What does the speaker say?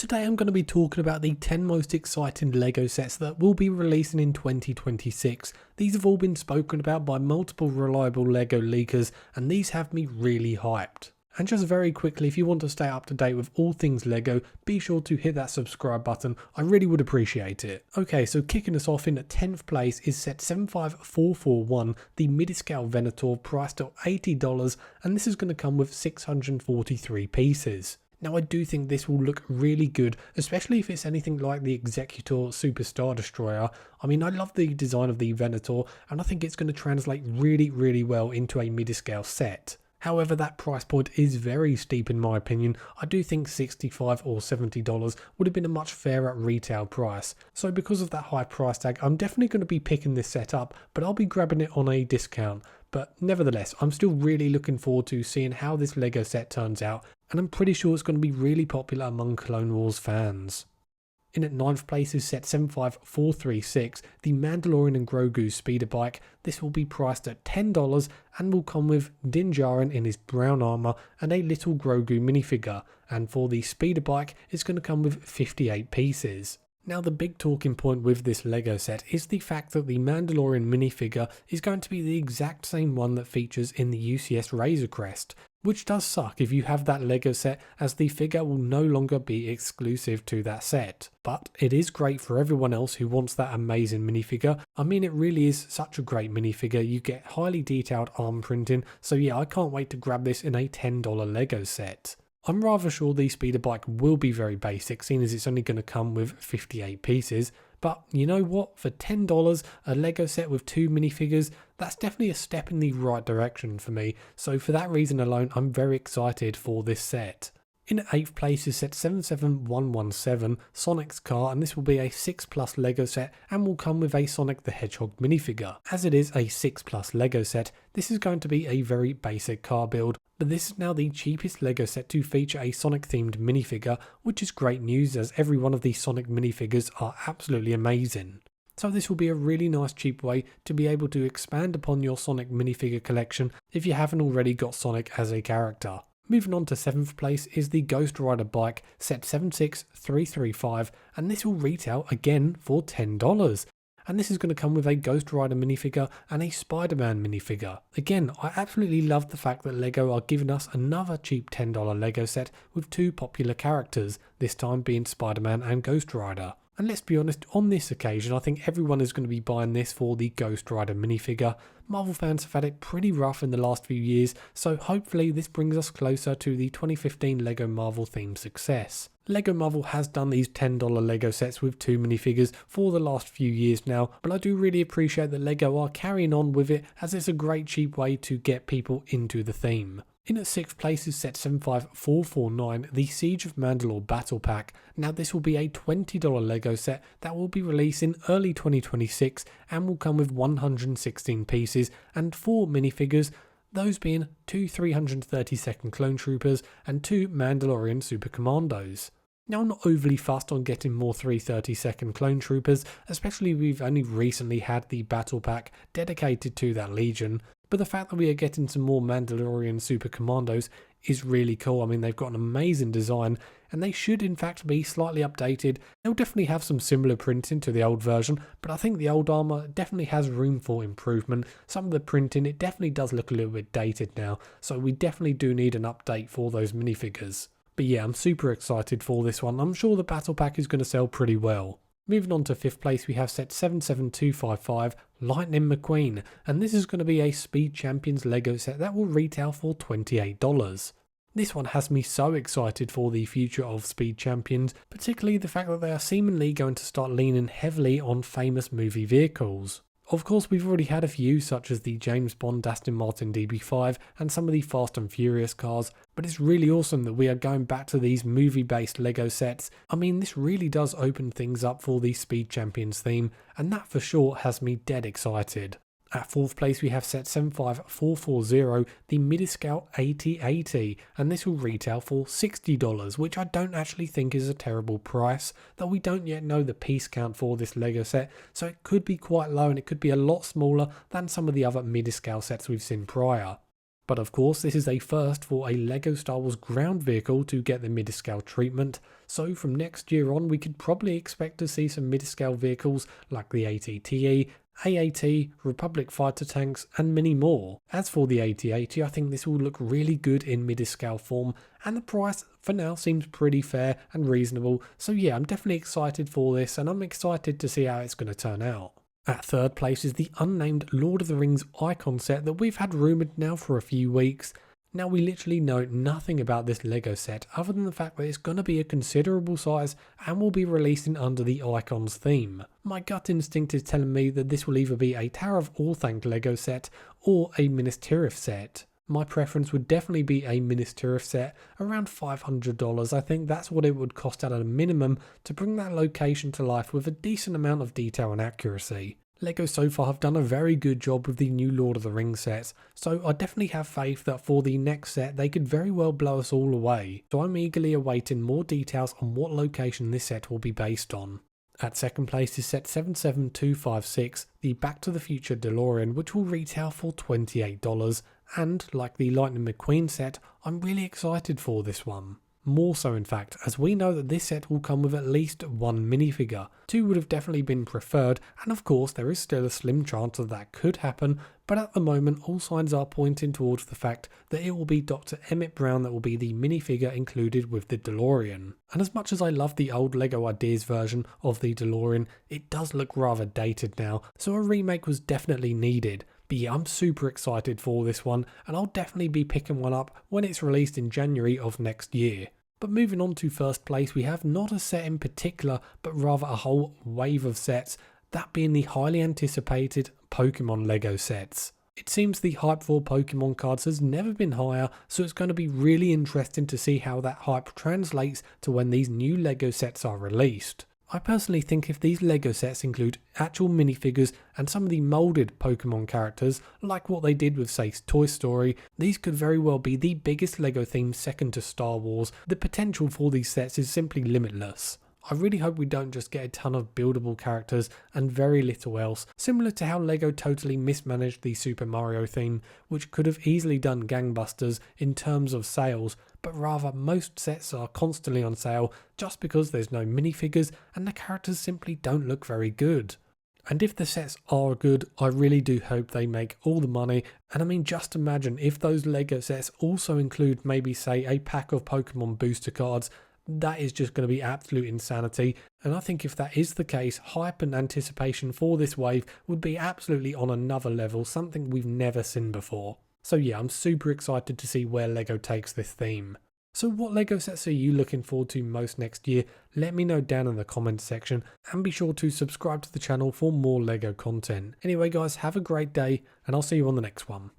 Today I'm going to be talking about the 10 most exciting LEGO sets that will be releasing in 2026. These have all been spoken about by multiple reliable LEGO leakers and these have me really hyped. And just very quickly, if you want to stay up to date with all things LEGO, be sure to hit that subscribe button, I really would appreciate it. Okay, so kicking us off in at 10th place is set 75441, the Midscale Ventor priced at $80, and this is going to come with 643 pieces. Now I do think this will look really good, especially if it's anything like the Executor Super Star Destroyer. I mean, I love the design of the Venator and I think it's going to translate really well into a mid-scale set. However, that price point is very steep in my opinion. I do think $65 or $70 would have been a much fairer retail price. So because of that high price tag, I'm definitely going to be picking this set up, but I'll be grabbing it on a discount. But nevertheless, I'm still really looking forward to seeing how this LEGO set turns out, and I'm pretty sure it's going to be really popular among Clone Wars fans. In at 9th place is set 75436, the Mandalorian and Grogu speeder bike. This will be priced at $10 and will come with Din Djarin in his brown armour and a little Grogu minifigure, and for the speeder bike it's going to come with 58 pieces. Now the big talking point with this LEGO set is the fact that the Mandalorian minifigure is going to be the exact same one that features in the UCS Razor Crest, which does suck if you have that LEGO set, as the figure will no longer be exclusive to that set. But it is great for everyone else who wants that amazing minifigure. I mean, it really is such a great minifigure. You get highly detailed arm printing, so yeah, I can't wait to grab this in a $10 LEGO set. I'm rather sure the speeder bike will be very basic, seeing as it's only going to come with 58 pieces. But you know what, for $10, a LEGO set with 2 minifigures, that's definitely a step in the right direction for me. So for that reason alone, I'm very excited for this set. In 8th place is set 77117, Sonic's car, and this will be a 6+ LEGO set and will come with a Sonic the Hedgehog minifigure. As it is a 6+ LEGO set, this is going to be a very basic car build, but this is now the cheapest LEGO set to feature a Sonic themed minifigure, which is great news as every one of these Sonic minifigures are absolutely amazing. So this will be a really nice cheap way to be able to expand upon your Sonic minifigure collection if you haven't already got Sonic as a character. Moving on to 7th place is the Ghost Rider bike set 76335, and this will retail again for $10. And this is going to come with a Ghost Rider minifigure and a Spider-Man minifigure. Again, I absolutely love the fact that LEGO are giving us another cheap $10 LEGO set with 2 popular characters, this time being Spider-Man and Ghost Rider. And let's be honest, on this occasion I think everyone is going to be buying this for the Ghost Rider minifigure. Marvel fans have had it pretty rough in the last few years, so hopefully this brings us closer to the 2015 LEGO Marvel themed success. LEGO Marvel has done these $10 LEGO sets with 2 minifigures for the last few years now, but I do really appreciate that LEGO are carrying on with it, as it's a great cheap way to get people into the theme. In at 6th place is set 75449, the Siege of Mandalore Battle Pack. Now this will be a $20 LEGO set that will be released in early 2026 and will come with 116 pieces and 4 minifigures, those being 2 332nd Clone Troopers and 2 Mandalorian Super Commandos. Now I'm not overly fussed on getting more 332nd Clone Troopers, especially we've only recently had the Battle Pack dedicated to that Legion. But the fact that we are getting some more Mandalorian Super Commandos is really cool. I mean, they've got an amazing design and they should in fact be slightly updated. They'll definitely have some similar printing to the old version, but I think the old armour definitely has room for improvement. Some of the printing, it definitely does look a little bit dated now, so we definitely do need an update for those minifigures. But yeah, I'm super excited for this one. I'm sure the Battle Pack is going to sell pretty well. Moving on to 5th place, we have set 77255, Lightning McQueen, and this is going to be a Speed Champions LEGO set that will retail for $28. This one has me so excited for the future of Speed Champions, particularly the fact that they are seemingly going to start leaning heavily on famous movie vehicles. Of course, we've already had a few such as the James Bond Aston Martin DB5 and some of the Fast and Furious cars, but it's really awesome that we are going back to these movie-based LEGO sets. I mean, this really does open things up for the Speed Champions theme, and that for sure has me dead excited. At 4th place we have set 75440, the Midscale 8080, and this will retail for $60, which I don't actually think is a terrible price, though we don't yet know the piece count for this LEGO set, so it could be quite low and it could be a lot smaller than some of the other mid-scale sets we've seen prior. But of course, this is a first for a LEGO Star Wars ground vehicle to get the mid-scale treatment, so from next year on we could probably expect to see some mid-scale vehicles like the AT-TE, AAT, Republic fighter tanks and many more. As for the AT-AT, I think this will look really good in mid-scale form, and the price for now seems pretty fair and reasonable, so yeah, I'm definitely excited for this and I'm excited to see how it's going to turn out. At third place is the unnamed Lord of the Rings icon set that we've had rumoured now for a few weeks. Now we literally know nothing about this LEGO set other than the fact that it's going to be a considerable size and will be releasing under the icons theme. My gut instinct is telling me that this will either be a Tower of Orthanc LEGO set or a Minas Tirith set. My preference would definitely be a Minas Tirith set, around $500. I think that's what it would cost at a minimum to bring that location to life with a decent amount of detail and accuracy. LEGO so far have done a very good job with the new Lord of the Rings sets, so I definitely have faith that for the next set they could very well blow us all away. So I'm eagerly awaiting more details on what location this set will be based on. At second place is set 77256, the Back to the Future DeLorean, which will retail for $28, and like the Lightning McQueen set, I'm really excited for this one. More so in fact, as we know that this set will come with at least one minifigure. Two would have definitely been preferred, and of course there is still a slim chance that could happen, but at the moment all signs are pointing towards the fact that it will be Dr. Emmett Brown that will be the minifigure included with the DeLorean. And as much as I love the old LEGO Ideas version of the DeLorean, it does look rather dated now, so a remake was definitely needed. But yeah, I'm super excited for this one, and I'll definitely be picking one up when it's released in January of next year. But moving on to first place, we have not a set in particular, but rather a whole wave of sets, that being the highly anticipated Pokemon LEGO sets. It seems the hype for Pokemon cards has never been higher, so it's going to be really interesting to see how that hype translates to when these new LEGO sets are released. I personally think if these LEGO sets include actual minifigures and some of the moulded Pokemon characters, like what they did with say Toy Story, these could very well be the biggest LEGO theme second to Star Wars. The potential for these sets is simply limitless. I really hope we don't just get a ton of buildable characters and very little else, similar to how LEGO totally mismanaged the Super Mario theme, which could have easily done gangbusters in terms of sales, but rather most sets are constantly on sale just because there's no minifigures and the characters simply don't look very good. And if the sets are good, I really do hope they make all the money. And I mean, just imagine if those LEGO sets also include maybe say a pack of Pokemon booster cards. That is just going to be absolute insanity, and I think if that is the case, hype and anticipation for this wave would be absolutely on another level, something we've never seen before. So yeah, I'm super excited to see where LEGO takes this theme. So what LEGO sets are you looking forward to most next year? Let me know down in the comments section, and be sure to subscribe to the channel for more LEGO content. Anyway guys, have a great day, and I'll see you on the next one.